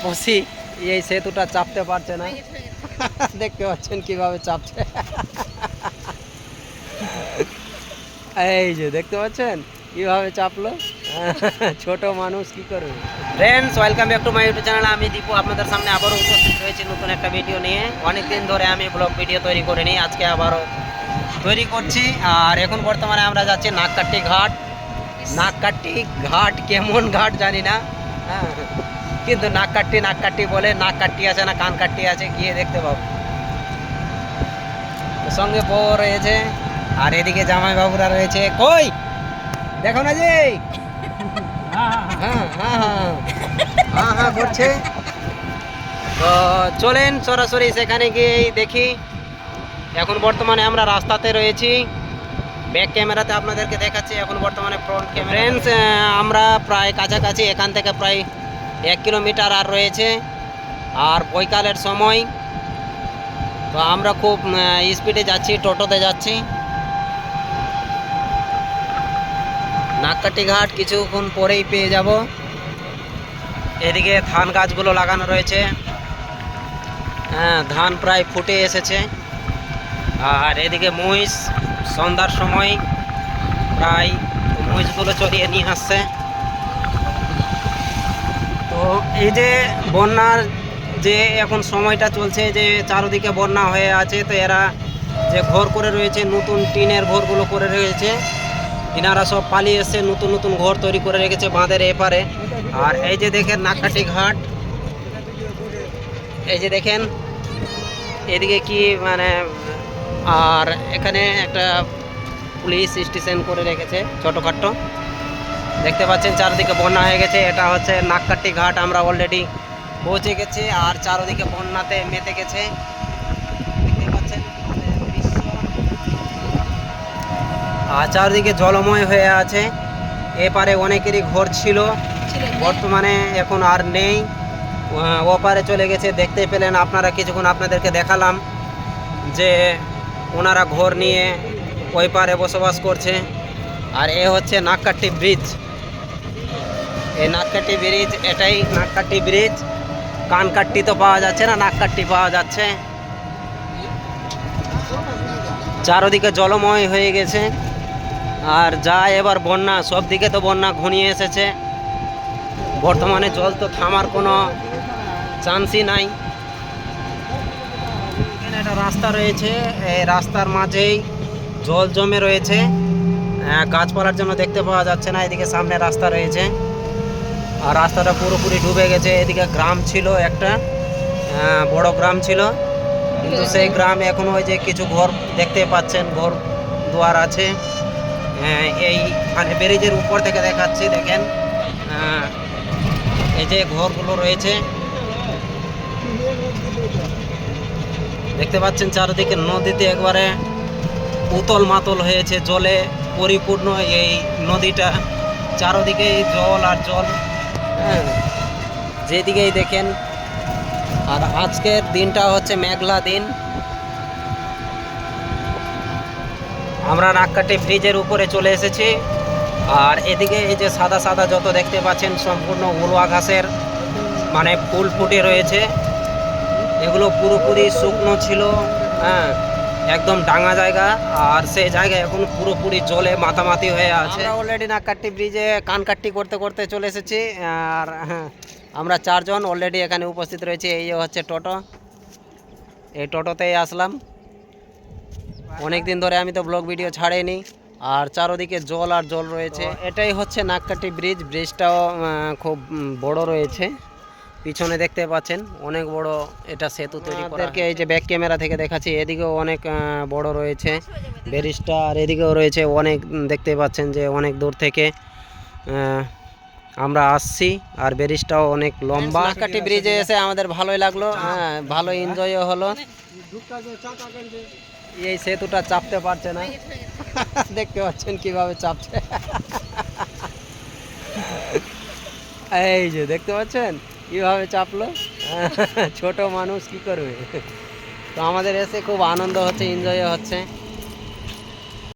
বসি এই সেতুটা চাপতে পারছে না। দেখতে পাচ্ছেন কিভাবে চাপছে। এই যে দেখতে পাচ্ছেন কিভাবে চাপলো। ছোট মানুষ কি করবে। Friends, welcome back to my YouTube channel. আমি দীপু আপনাদের সামনে আবারও উপস্থিত হয়েছি নতুন একটা ভিডিও নিয়ে। অনেকদিন ধরে আমি ব্লগ ভিডিও তৈরি করিনি, আজকে আবারও তৈরি করছি। আর এখন বর্তমানে আমরা যাচ্ছি নাককাটি ঘাট। নাককাটি ঘাট কেমন ঘাট জানি না, হ্যাঁ, কিন্তু নাককাটি বলে। নাককাটি আছে না কান কাটি আছে, গিয়ে দেখতে পাবো। সঙ্গে বউ রয়েছে আর এদিকে জামাই বাবুরা রয়েছে। কই দেখো না যে হ্যাঁ হ্যাঁ হ্যাঁ হ্যাঁ হ্যাঁ করছে। তো চলেন সরাসরি সেখানে গিয়েই দেখি। এখন বর্তমানে আমরা রাস্তাতে রয়েছি, ব্যাক ক্যামেরাতে আপনাদেরকে দেখাচ্ছি। এখন বর্তমানে ফ্রন্ট ক্যামেরা। ফ্রেন্ডস, আমরা প্রায় কাছাকাছি, এখান থেকে প্রায় 1 কিলোমিটার আর রয়েছে। আর বৈকালের সময়, তো আমরা খুব স্পিডে যাচ্ছি, টোটোতে যাচ্ছি। নাককাটি ঘাট কিছুক্ষণ পরেই পেয়ে যাব। এদিকে ধান গাছগুলো লাগানো রয়েছে, হ্যাঁ, ধান প্রায় ফুটে এসেছে। আর এদিকে মহিষ সন্ধ্যার সময় প্রায় মহিষগুলো চড়িয়ে নিয়ে আসছে। তো এই যে বন্যার যে এখন সময়টা চলছে, যে চারদিকে বন্যা হয়ে আছে, তো এরা যে ঘর করে রয়েছে, নতুন টিনের ঘরগুলো করে রয়েছে, ইনারা সব পালিয়ে এসে নতুন নতুন ঘর তৈরি করে রেখেছে বাঁধের এপারে। আর এই যে দেখেন নাককাটি ঘাট, এই যে দেখেন এদিকে কি মানে, আর এখানে একটা পুলিশ স্টেশন করে রেখেছে ছোটোখাটো। দেখতে পাচ্ছেন চারদিকে বন্যা হয়ে গেছে। এটা হচ্ছে নাককাটি ঘাট, আমরা অলরেডি পৌঁছে গেছি। আর চারদিকে বন্যাতে মেতে গেছে, দেখতে পাচ্ছেন দৃশ্য। আর চারদিকে জলময় হয়ে আছে। এপারে অনেকেরই ঘর ছিল, বর্তমানে এখন আর নেই, ওপারে চলে গেছে। দেখতে পেলেন আপনারা, কিছুক্ষণ আপনাদেরকে দেখালাম যে ওনারা ঘর নিয়ে ওই পারে বসবাস করছে। আর এ হচ্ছে নাককাটি ব্রিজ। এই নাককাটি ব্রিজ, এটাই নাককাটি ব্রিজ। কানকাটি তো পাওয়া যাচ্ছে না, নাককাটি পাওয়া যাচ্ছে। চারদিকে জলময় হয়ে গেছে। আর যা এবার বন্যা, সব দিকে তো বন্যা ঘনিয়ে এসেছে। বর্তমানে জল তো থামার কোনো চান্সই নাই। এখানে একটা রাস্তা রয়েছে, এই রাস্তার মাঝেই জল জমে রয়েছে, গাছপালার জন্য দেখতে পাওয়া যাচ্ছে না। এদিকে সামনে রাস্তা রয়েছে, আর রাস্তাটা পুরোপুরি ডুবে গেছে। এদিকে গ্রাম ছিল একটা, বড় গ্রাম ছিল, কিন্তু সেই গ্রামে এখন ওই যে কিছু ঘর দেখতে পাচ্ছেন, ঘর দুয়ার আছে। এই মানে ব্রিজের উপর থেকে দেখাচ্ছি, দেখেন এই যে ঘরগুলো রয়েছে, দেখতে পাচ্ছেন। চারিদিকে নদীতে একবারে উতল মাতল হয়েছে, জলে পরিপূর্ণ এই নদীটা। চারদিকে জল আর জল, হ্যাঁ, যেদিকেই দেখেন। আর আজকের দিনটা হচ্ছে মেঘলা দিন। আমরা নাককাটি ব্রিজের উপরে চলে এসেছি। আর এদিকে এই যে সাদা সাদা যত দেখতে পাচ্ছেন, সম্পূর্ণ উলুয়া ঘাসের মানে ফুল ফুটে রয়েছে। এগুলো পুরোপুরি শুকনো ছিল, হ্যাঁ, একদম ডাঙা জায়গা। আর সেই জায়গায় এখন পুরোপুরি জলে মাতামাতি হয়ে আছে। আমরা অলরেডি নাককাটি ব্রিজে কানকাটি করতে করতে চলে এসেছি। আর আমরা 4 জন অলরেডি এখানে উপস্থিত রয়েছে। এই হচ্ছে টোটো, এই টোটোতেই আসলাম। অনেক দিন ধরে আমি তো ব্লগ ভিডিও ছাড়িনি। আর চারদিকে জল আর জল রয়েছে। এটাই হচ্ছে নাককাটি ব্রিজ। ব্রিজটাও খুব বড় রয়েছে, পিছনে দেখতে পাচ্ছেন অনেক বড় এটা সেতু তৈরি করা। এই যে ব্যাক ক্যামেরা থেকে দেখাচ্ছি, এদিকেও অনেক বড় রয়েছে ব্রিজটা, আর এদিকেও রয়েছে অনেক। দেখতে পাচ্ছেন যে অনেক দূর থেকে আমরা আসছি। আর ব্রিজটাও অনেক লম্বা। নাককাটি ব্রিজে এসে আমাদের ভালোই লাগলো, হ্যাঁ, ভালো এনজয়ও হলো। এই সেতুটা চাপতে পারছে না। দেখতে পাচ্ছেন কিভাবে চাপছে। এই যে দেখতে পাচ্ছেন কিভাবে চাপলো। ছোট মানুষ কি করবে। তো আমাদের এসে খুব আনন্দ হচ্ছে, এনজয় হচ্ছে।